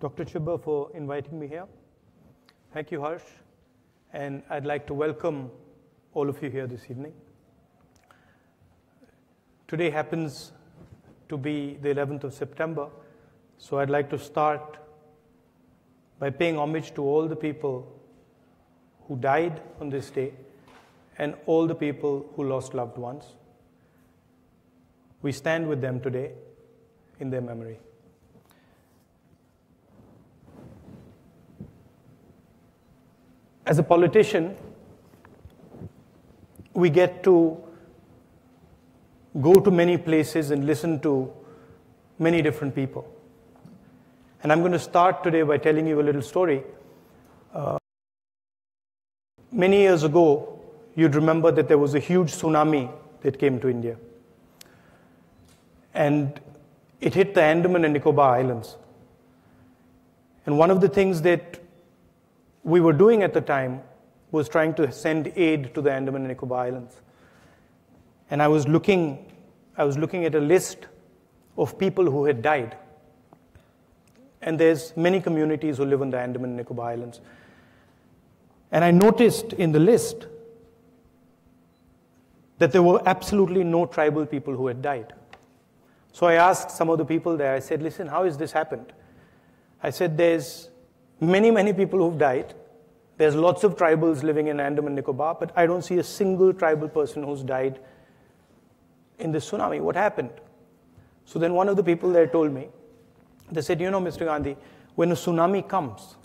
Dr. Chibber for inviting me here. Thank you, Harsh. And I'd like to welcome all of you here this evening. Today happens to be the 11th of September, so I'd like to start by paying homage to all the people who died on this day and all the people who lost loved ones. We stand with them today in their memory. As a politician, we get to go to many places and listen to many different people. And I'm going to start today by telling you a little story. Many years ago, you'd remember that there was a huge tsunami that came to India. And it hit the Andaman and Nicobar Islands. And one of the things that we were doing at the time was trying to send aid to the Andaman and Nicobar Islands. And I was looking at a list of people who had died. And there's many communities who live on the Andaman and Nicobar Islands. And I noticed in the list that there were absolutely no tribal people who had died. So I asked some of the people there, I said, listen, how has this happened? I said, there's many people who've died. There's lots of tribals living in Andaman and Nicobar, but I don't see a single tribal person who's died in this tsunami. What happened? So then one of the people there told me, they said, you know, Mr. Gandhi, when a tsunami comes,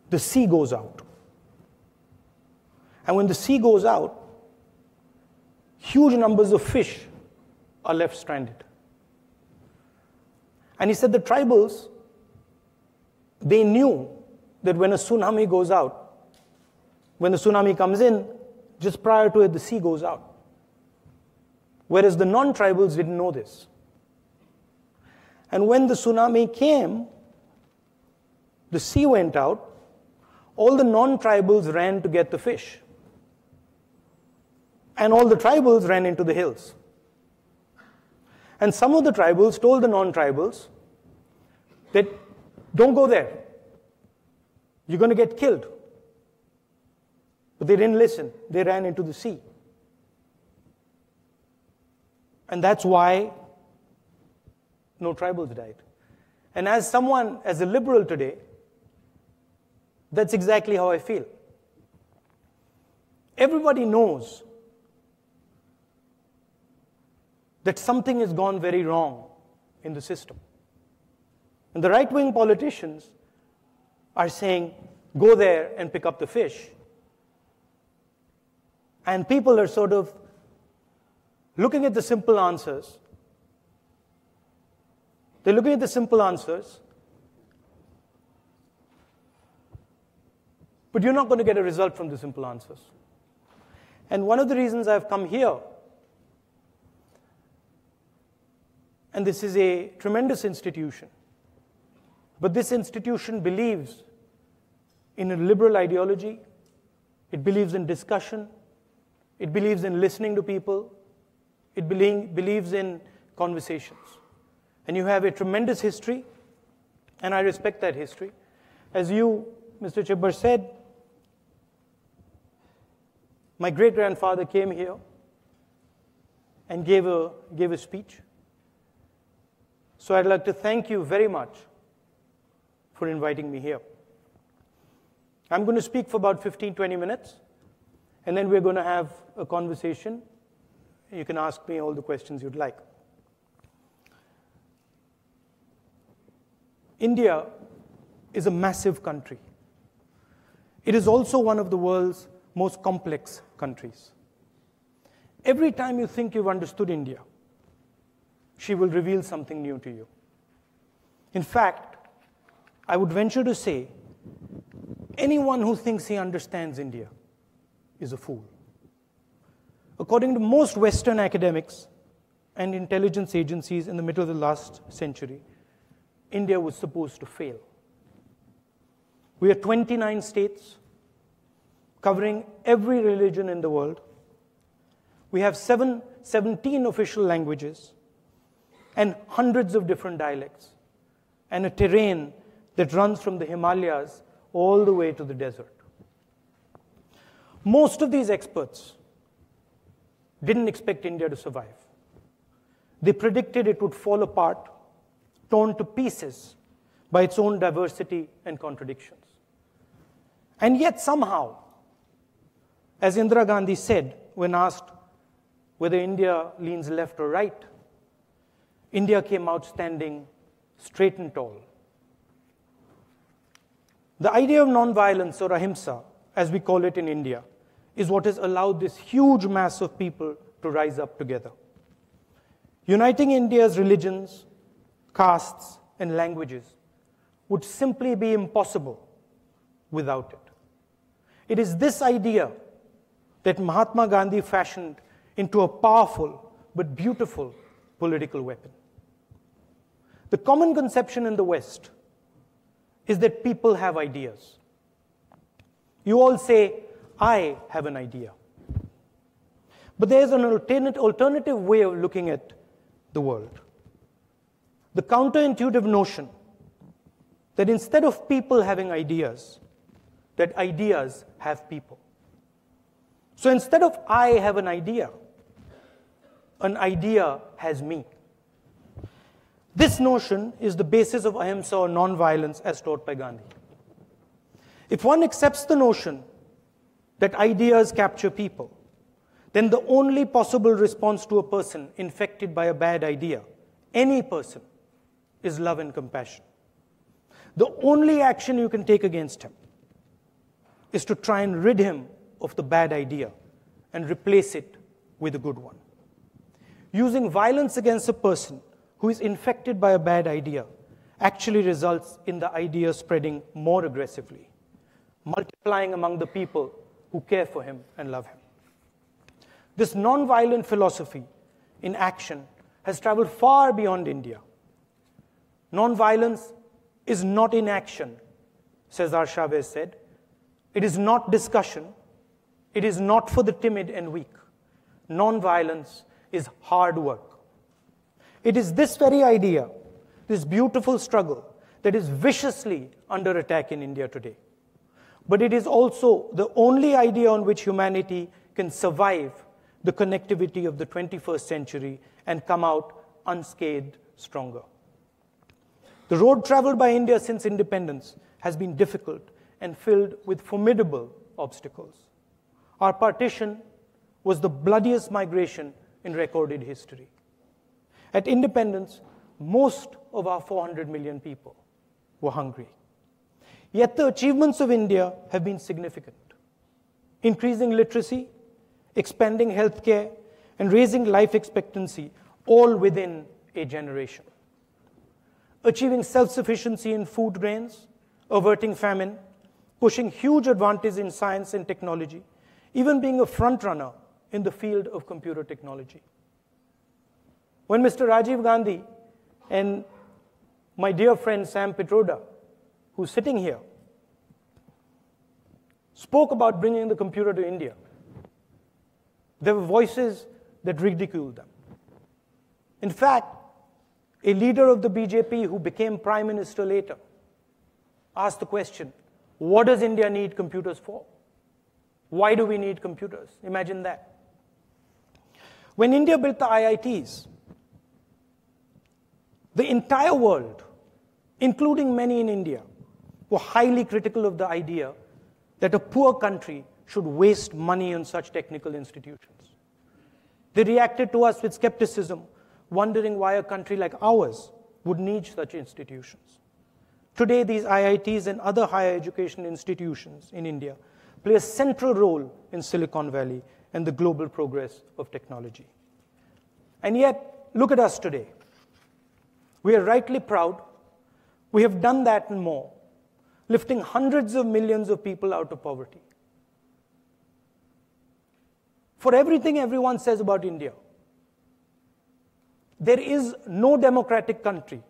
the sea goes out. And when the sea goes out, huge numbers of fish are left stranded. And he said the tribals, they knew that when a tsunami goes out, when the tsunami comes in, just prior to it, the sea goes out. Whereas the non-tribals didn't know this. And when the tsunami came, the sea went out, all the non-tribals ran to get the fish. And all the tribals ran into the hills. And some of the tribals told the non-tribals that don't go there. You're going to get killed. But they didn't listen. They ran into the sea. And that's why no tribals died. And as a liberal today, that's exactly how I feel. Everybody knows that something has gone very wrong in the system. And the right-wing politicians are saying, go there and pick up the fish. And people are sort of looking at the simple answers. They're looking at the simple answers, but you're not going to get a result from the simple answers. And one of the reasons I've come here, and this is a tremendous institution, but this institution believes in a liberal ideology. It believes in discussion. It believes in listening to people. It believes in conversations. And you have a tremendous history, and I respect that history. As you, Mr. Chibber, said, my great-grandfather came here and gave a speech. So I'd like to thank you very much for inviting me here. I'm going to speak for about 15-20 minutes, and then we're going to have a conversation. You can ask me all the questions you'd like. India is a massive country. It is also one of the world's most complex countries. Every time you think you've understood India, she will reveal something new to you. In fact, I would venture to say, anyone who thinks he understands India is a fool. According to most Western academics and intelligence agencies in the middle of the last century, India was supposed to fail. We are 29 states covering every religion in the world. We have 17 official languages and hundreds of different dialects. and a terrain that runs from the Himalayas all the way to the desert. Most of these experts didn't expect India to survive. They predicted it would fall apart, torn to pieces by its own diversity and contradictions. And yet somehow, as Indira Gandhi said when asked whether India leans left or right, India came out standing straight and tall. The idea of non-violence or ahimsa, as we call it in India, is what has allowed this huge mass of people to rise up together. Uniting India's religions, castes, and languages would simply be impossible without it. It is this idea that Mahatma Gandhi fashioned into a powerful but beautiful political weapon. The common conception in the West is that people have ideas. You all say, I have an idea. But there's an alternative way of looking at the world. The counterintuitive notion that instead of people having ideas, that ideas have people. So instead of I have an idea has me. This notion is the basis of ahimsa or non-violence as taught by Gandhi. If one accepts the notion that ideas capture people, then the only possible response to a person infected by a bad idea, any person, is love and compassion. The only action you can take against him is to try and rid him of the bad idea and replace it with a good one. Using violence against a person who is infected by a bad idea actually results in the idea spreading more aggressively, multiplying among the people who care for him and love him. This non-violent philosophy in action has traveled far beyond India. Non-violence is not inaction, Cesar Chavez said. It is not discussion. It is not for the timid and weak. Non-violence is hard work. It is this very idea, this beautiful struggle, that is viciously under attack in India today. But it is also the only idea on which humanity can survive the connectivity of the 21st century and come out unscathed stronger. The road traveled by India since independence has been difficult and filled with formidable obstacles. Our partition was the bloodiest migration in recorded history. At independence, most of our 400 million people were hungry. Yet the achievements of India have been significant. Increasing literacy, expanding healthcare, and raising life expectancy, all within a generation. Achieving self-sufficiency in food grains, averting famine, pushing huge advances in science and technology, even being a front-runner in the field of computer technology. When Mr. Rajiv Gandhi and my dear friend Sam Pitroda, who's sitting here, spoke about bringing the computer to India, there were voices that ridiculed them. In fact, a leader of the BJP who became prime minister later asked the question, what does India need computers for? Why do we need computers? Imagine that. When India built the IITs, the entire world, including many in India, were highly critical of the idea that a poor country should waste money on such technical institutions. They reacted to us with skepticism, wondering why a country like ours would need such institutions. Today, these IITs and other higher education institutions in India play a central role in Silicon Valley and the global progress of technology. And yet, look at us today. We are rightly proud. We have done that and more, lifting hundreds of millions of people out of poverty. For everything everyone says about India, there is no democratic country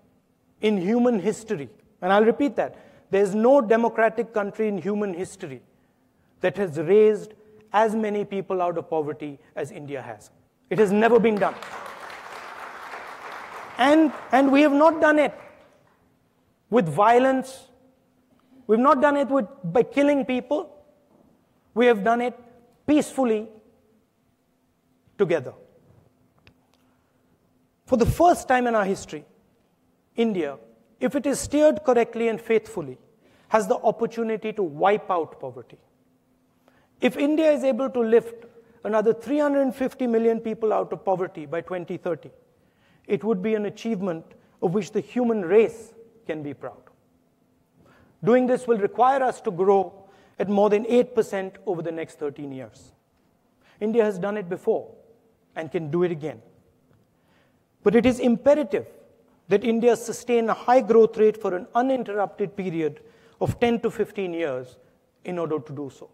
in human history, and I'll repeat that, there is no democratic country in human history that has raised as many people out of poverty as India has. It has never been done. And we have not done it with violence. We've not done it by killing people. We have done it peacefully together. For the first time in our history, India, if it is steered correctly and faithfully, has the opportunity to wipe out poverty. If India is able to lift another 350 million people out of poverty by 2030, it would be an achievement of which the human race can be proud. Doing this will require us to grow at more than 8% over the next 13 years. India has done it before and can do it again. But it is imperative that India sustain a high growth rate for an uninterrupted period of 10 to 15 years in order to do so.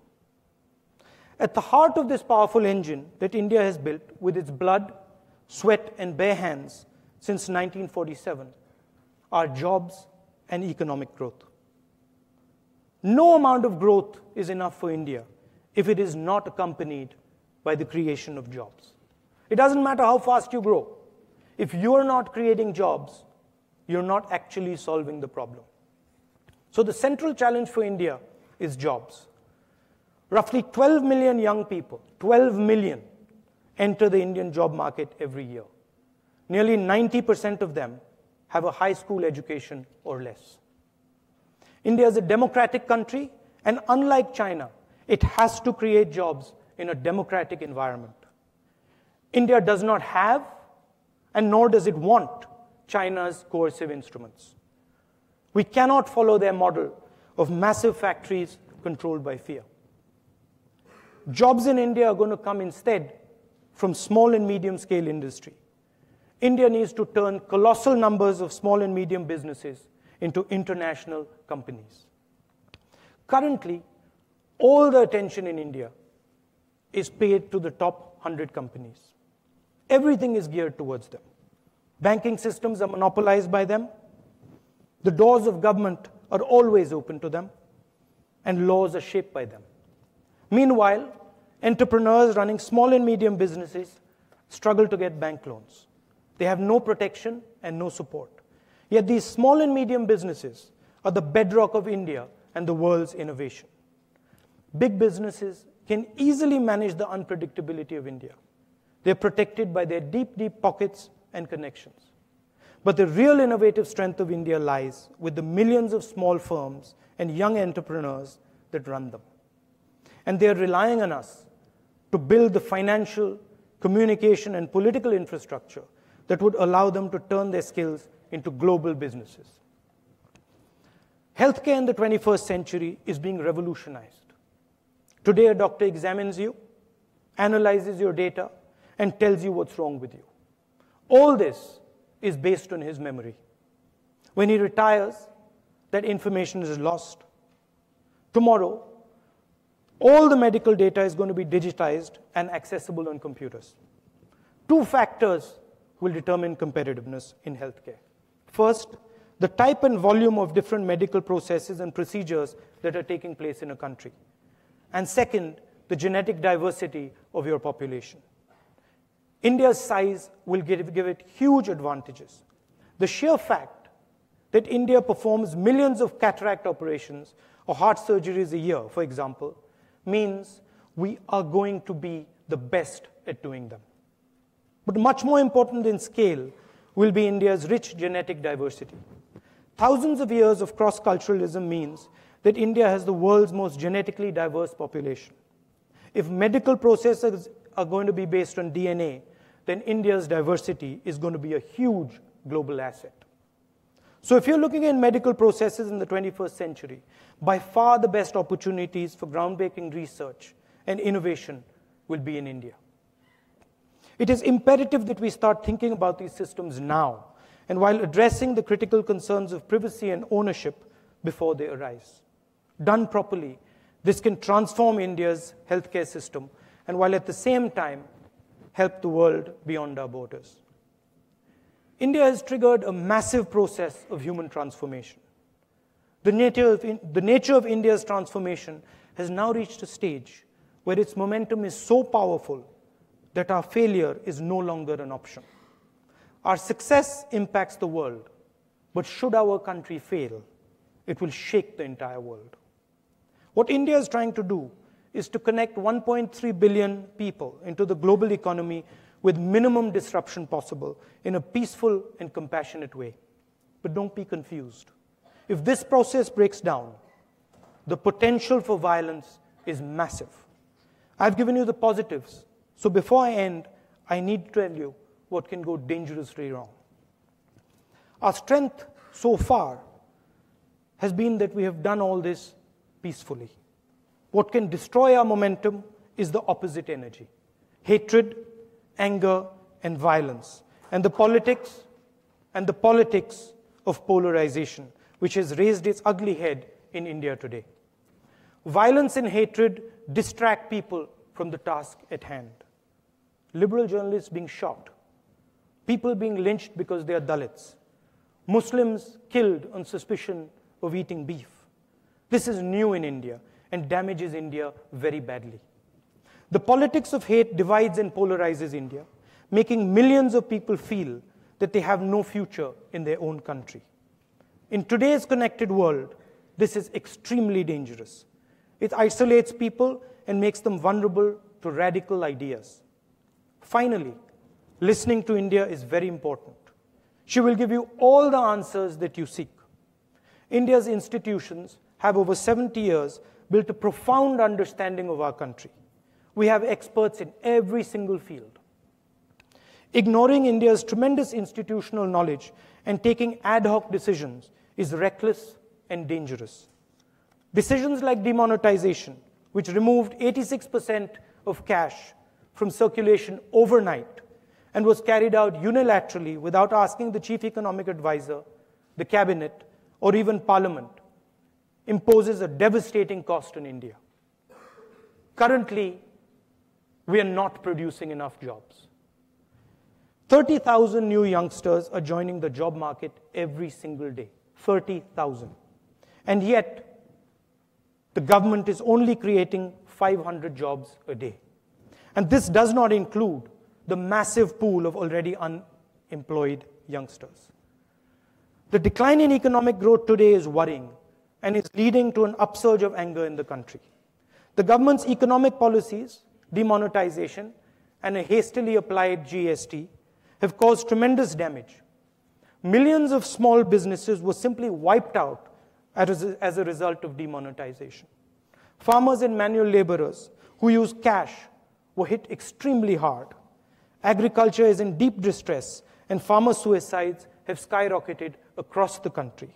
At the heart of this powerful engine that India has built with its blood, sweat, and bare hands since 1947 are jobs and economic growth. No amount of growth is enough for India if it is not accompanied by the creation of jobs. It doesn't matter how fast you grow. If you're not creating jobs, you're not actually solving the problem. So the central challenge for India is jobs. Roughly 12 million young people, 12 million, enter the Indian job market every year. Nearly 90% of them have a high school education or less. India is a democratic country, and unlike China, it has to create jobs in a democratic environment. India does not have, and nor does it want, China's coercive instruments. We cannot follow their model of massive factories controlled by fear. Jobs in India are going to come instead from small and medium scale industry. India needs to turn colossal numbers of small and medium businesses into international companies. Currently, all the attention in India is paid to the top 100 companies. Everything is geared towards them. Banking systems are monopolized by them. The doors of government are always open to them, and laws are shaped by them. Meanwhile, entrepreneurs running small and medium businesses struggle to get bank loans. They have no protection and no support. Yet these small and medium businesses are the bedrock of India and the world's innovation. Big businesses can easily manage the unpredictability of India. They're protected by their deep, deep pockets and connections. But the real innovative strength of India lies with the millions of small firms and young entrepreneurs that run them. And they're relying on us to build the financial, communication, and political infrastructure that would allow them to turn their skills into global businesses. Healthcare in the 21st century is being revolutionized. Today, a doctor examines you, analyzes your data, and tells you what's wrong with you. All this is based on his memory. When he retires, that information is lost. Tomorrow, all the medical data is going to be digitized and accessible on computers. Two factors will determine competitiveness in healthcare. First, the type and volume of different medical processes and procedures that are taking place in a country. And second, the genetic diversity of your population. India's size will give it huge advantages. The sheer fact that India performs millions of cataract operations or heart surgeries a year, for example, means we are going to be the best at doing them. But much more important than scale will be India's rich genetic diversity. Thousands of years of cross-culturalism means that India has the world's most genetically diverse population. If medical processes are going to be based on DNA, then India's diversity is going to be a huge global asset. So if you're looking at medical processes in the 21st century, by far the best opportunities for groundbreaking research and innovation will be in India. It is imperative that we start thinking about these systems now, and while addressing the critical concerns of privacy and ownership before they arise. Done properly, this can transform India's healthcare system, and while at the same time, help the world beyond our borders. India has triggered a massive process of human transformation. The nature of India's transformation has now reached a stage where its momentum is so powerful that our failure is no longer an option. Our success impacts the world, But should our country fail, it will shake the entire world. What India is trying to do is to connect 1.3 billion people into the global economy with minimum disruption possible in a peaceful and compassionate way. But don't be confused. If this process breaks down, the potential for violence is massive. I've given you the positives. So before I end, I need to tell you what can go dangerously wrong. Our strength so far has been that we have done all this peacefully. What can destroy our momentum is the opposite energy: hatred, anger, and violence, and the politics of polarization, which has raised its ugly head in India today. Violence and hatred distract people from the task at hand. Liberal journalists being shot, people being lynched because they are Dalits, Muslims killed on suspicion of eating beef. This is new in India and damages India very badly. The politics of hate divides and polarizes India, making millions of people feel that they have no future in their own country. In today's connected world, this is extremely dangerous. It isolates people and makes them vulnerable to radical ideas. Finally, listening to India is very important. She will give you all the answers that you seek. India's institutions have over 70 years built a profound understanding of our country. We have experts in every single field. Ignoring India's tremendous institutional knowledge and taking ad hoc decisions is reckless and dangerous. Decisions like demonetization, which removed 86% of cash from circulation overnight and was carried out unilaterally without asking the chief economic advisor, the cabinet, or even parliament, imposes a devastating cost on India. Currently, we are not producing enough jobs. 30,000 new youngsters are joining the job market every single day. 30,000. And yet, the government is only creating 500 jobs a day. And this does not include the massive pool of already unemployed youngsters. The decline in economic growth today is worrying and is leading to an upsurge of anger in the country. The government's economic policies, demonetization, and a hastily applied GST have caused tremendous damage. Millions of small businesses were simply wiped out as a result of demonetization. Farmers and manual laborers who use cash were hit extremely hard. Agriculture is in deep distress, and farmer suicides have skyrocketed across the country.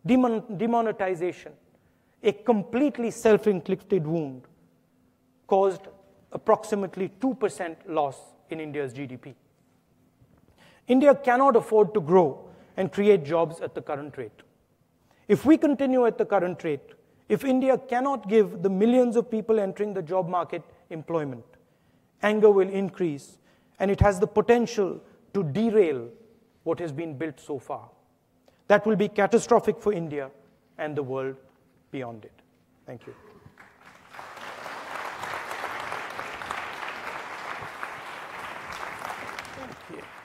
Demonetization, a completely self-inflicted wound, caused approximately 2% loss in India's GDP. India cannot afford to grow and create jobs at the current rate. If we continue at the current rate, if India cannot give the millions of people entering the job market employment, anger will increase, and it has the potential to derail what has been built so far. That will be catastrophic for India and the world beyond it. Thank you.